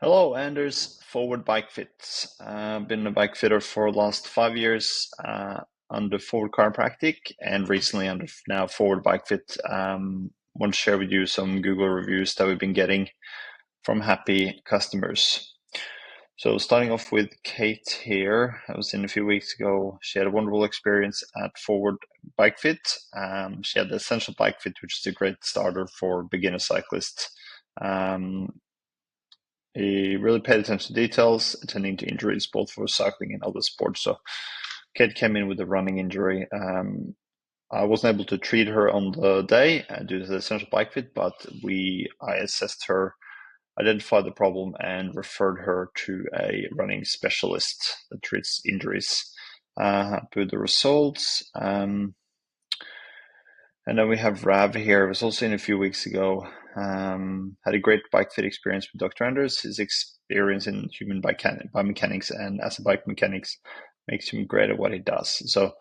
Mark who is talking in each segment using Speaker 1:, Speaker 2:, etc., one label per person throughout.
Speaker 1: Hello, Anders. Forward Bike Fit. Been a bike fitter for the last 5 years under Forward Chiropractic and recently under now Forward Bike Fit. Want to share with you some Google reviews that we've been getting from happy customers. So starting off with Kate here, I was in a few weeks ago. She had a wonderful experience at Forward Bike Fit. She had the Essential Bike Fit, which is a great starter for beginner cyclists. He really paid attention to details, attending to injuries both for cycling and other sports. So Kate came in with a running injury. I wasn't able to treat her on the day due to the Essential Bike Fit, but I assessed her, identified the problem, and referred her to a running specialist that treats injuries. Happy with the results. And then we have Rav here. It was also in a few weeks ago. Had a great bike fit experience with Dr. Anders. His experience in human biomechanics and as a bike mechanics makes him great at what he does. So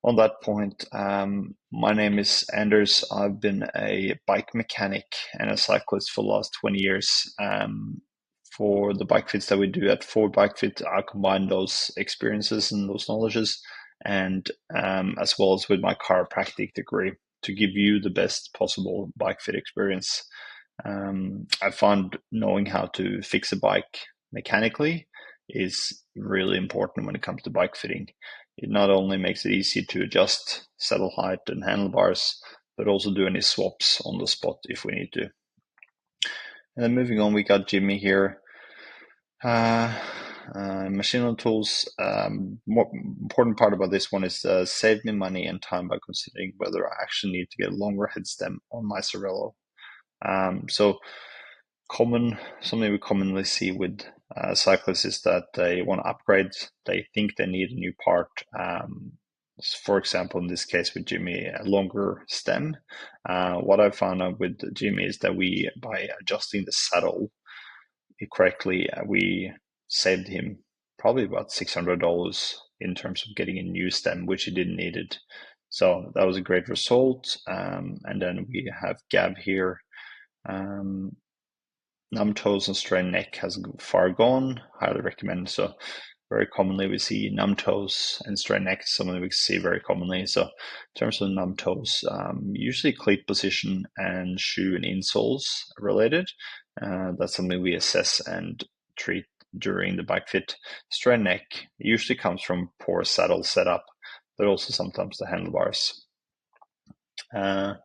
Speaker 1: on that point, my name is Anders. I've been a bike mechanic and a cyclist for the last 20 years. For the bike fits that we do at Forward Bike Fit, I combine those experiences and those knowledges and as well as with my chiropractic degree to give you the best possible bike fit experience. I found knowing how to fix a bike mechanically is really important when it comes to bike fitting. It not only makes it easy to adjust saddle height and handlebars, but also do any swaps on the spot if we need to. And then moving on, we got Jimmy here. Machine tools. More important part about this one is save me money and time by considering whether I actually need to get a longer head stem on my Cervelo. So something we commonly see with cyclists is that they want to upgrade. They think they need a new part. For example, in this case with Jimmy, a longer stem. What I found out with Jimmy is that by adjusting the saddle correctly, we saved him probably about $600 in terms of getting a new stem, which he didn't needed. So that was a great result. And then we have Gab here. Numb toes and strained neck has far gone. Highly recommend. So very commonly we see numb toes and strained neck, something we see very commonly. So in terms of numb toes, usually cleat position and shoe and insoles related. That's something we assess and treat during the bike fit. Strained neck usually comes from poor saddle setup, but also sometimes the handlebars. And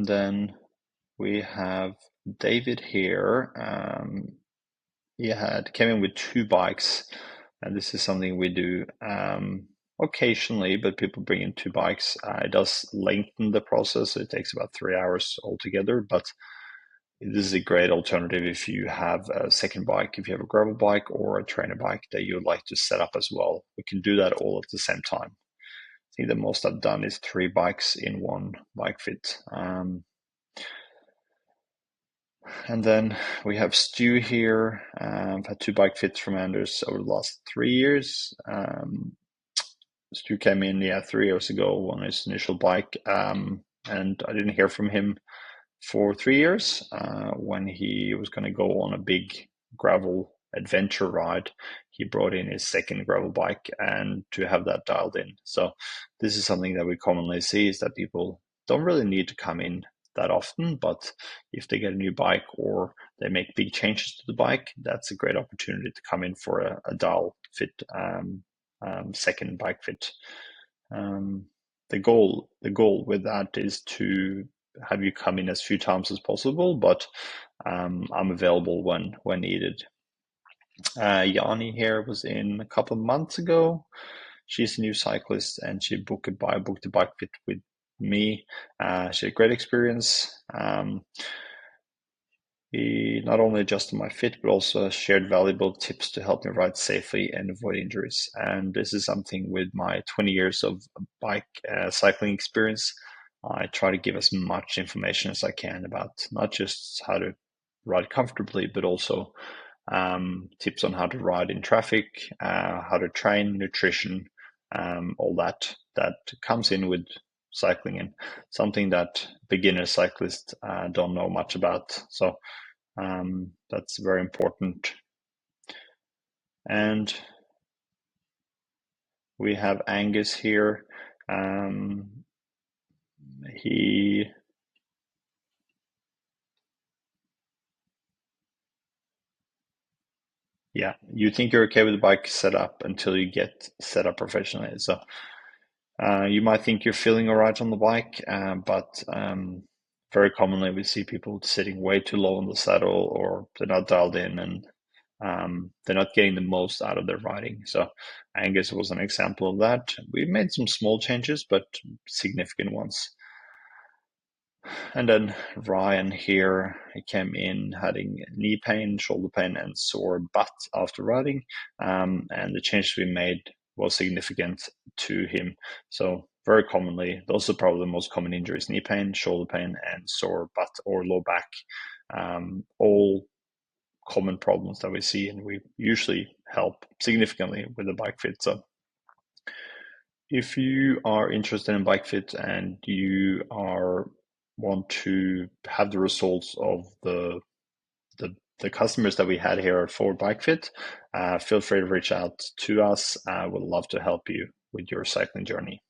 Speaker 1: then we have David here. He came in with two bikes, and this is something we do occasionally, but people bring in two bikes. It does lengthen the process. So it takes about 3 hours altogether, but this is a great alternative if you have a second bike, if you have a gravel bike or a trainer bike that you would like to set up as well. We can do that all at the same time. I think the most I've done is 3 bikes in one bike fit. And then we have Stu here. I've had 2 bike fits from Anders over the last 3 years. Stu came in, 3 years ago on his initial bike, and I didn't hear from him for 3 years. When he was going to go on a big gravel adventure ride, he brought in his second gravel bike and to have that dialed in. So this is something that we commonly see is that people don't really need to come in that often, but if they get a new bike or they make big changes to the bike, that's a great opportunity to come in for a dial fit, second bike fit. The goal with that is to have you come in as few times as possible, but I'm available when needed. Yanni here was in a couple of months ago. She's a new cyclist and she booked a bike fit with me. She had a great experience. He not only adjusted my fit, but also shared valuable tips to help me ride safely and avoid injuries. And this is something with my 20 years of bike cycling experience. I try to give as much information as I can about not just how to ride comfortably, but also tips on how to ride in traffic, how to train, nutrition, all that comes in with cycling and something that beginner cyclists don't know much about. So That's very important. And we have Angus here. He Yeah, you think you're okay with the bike setup until you get set up professionally. So you might think you're feeling all right on the bike, but very commonly we see people sitting way too low on the saddle, or they're not dialed in, and they're not getting the most out of their riding. So Angus was an example of that. We made some small changes, but significant ones. And then Ryan here, he came in having knee pain, shoulder pain, and sore butt after riding. And the changes we made was significant to him. So very commonly, those are probably the most common injuries: knee pain, shoulder pain, and sore butt or low back. All common problems that we see, and we usually help significantly with the bike fit. So if you are interested in bike fit and you are want to have the results of the customers that we had here at Forward Bike Fit, feel free to reach out to us. We'd love to help you with your cycling journey.